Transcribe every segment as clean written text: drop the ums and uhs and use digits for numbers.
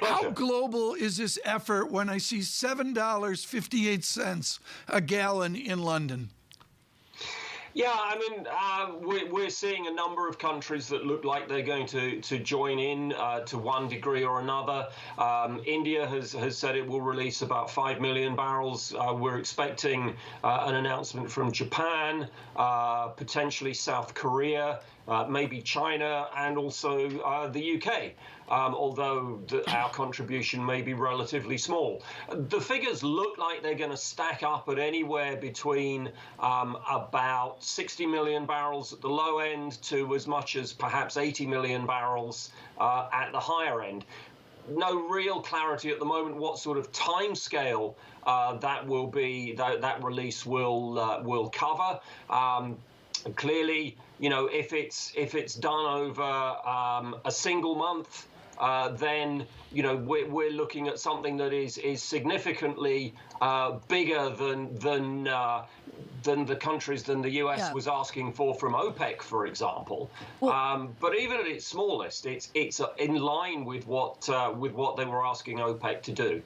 How Pleasure. global is this effort when I see $7.58 a gallon in London? Yeah, I mean, we're seeing a number of countries that look like they're going to join in to one degree or another. India has said it will release about 5 million barrels. We're expecting an announcement from Japan, potentially South Korea, maybe China, and also the UK. Although our contribution may be relatively small. The figures look like they're going to stack up at anywhere between about 60 million barrels at the low end to as much as perhaps 80 million barrels at the higher end. No real clarity at the moment what sort of time scale that will be, that release will cover. Clearly, you know, if it's done over a single month, then you know we're looking at something that is significantly bigger than the countries than the US was asking for from OPEC, for example. But even at its smallest, it's in line with what they were asking OPEC to do.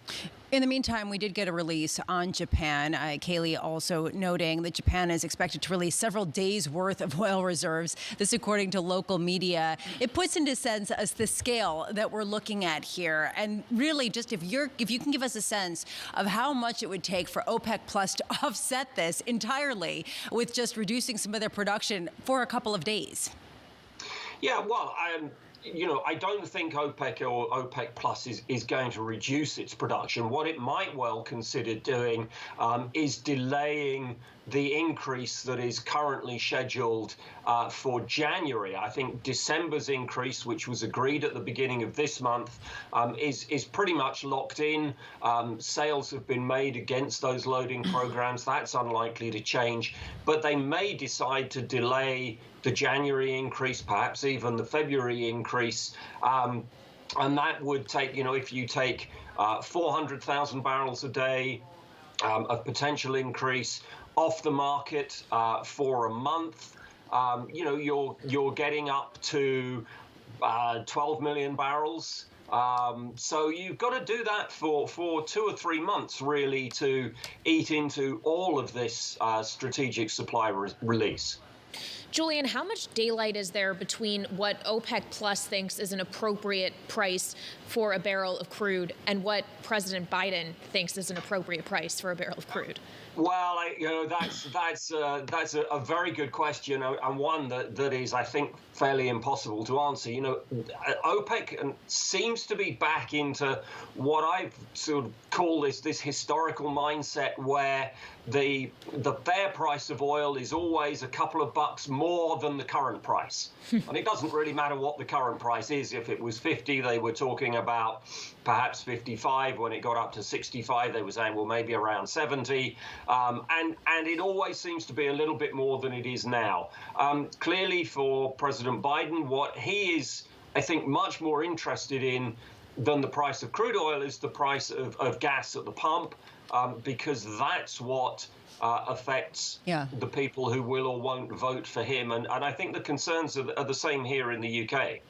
In the meantime, we did get a release on Japan. Kaylee also noting that Japan is expected to release several days' worth of oil reserves. This, according to local media. It puts into sense the scale that we're looking at here. And really, just if you can give us a sense of how much it would take for OPEC Plus to offset this entirely with just reducing some of their production for a couple of days. Yeah, well, you know, I don't think OPEC or OPEC Plus is going to reduce its production. What it might well consider doing is delaying the increase that is currently scheduled for January. I think December's increase, which was agreed at the beginning of this month, is pretty much locked in. Sales have been made against those loading programs. That's unlikely to change. But they may decide to delay the January increase, perhaps even the February increase. And that would take, you know, if you take 400,000 barrels a day of potential increase off the market for a month, you know, you're getting up to 12 million barrels. So you've got to do that for 2 or 3 months, really, to eat into all of this strategic supply release. Julian, how much daylight is there between what OPEC Plus thinks is an appropriate price for a barrel of crude and what President Biden thinks is an appropriate price for a barrel of crude? Well, you know, that's a very good question, and one that is, I think, fairly impossible to answer. You know, OPEC seems to be back into what I sort of call this historical mindset where the fair price of oil is always a couple of bucks more than the current price. And it doesn't really matter what the current price is. If it was 50, they were talking about perhaps 55. When it got up to 65, they were saying, well, maybe around 70. And it always seems to be a little bit more than it is now. Clearly, for President Biden, what he is, I think, much more interested in than the price of crude oil is the price of gas at the pump, because that's what affects the people who will or won't vote for him. And I think the concerns are the same here in the UK.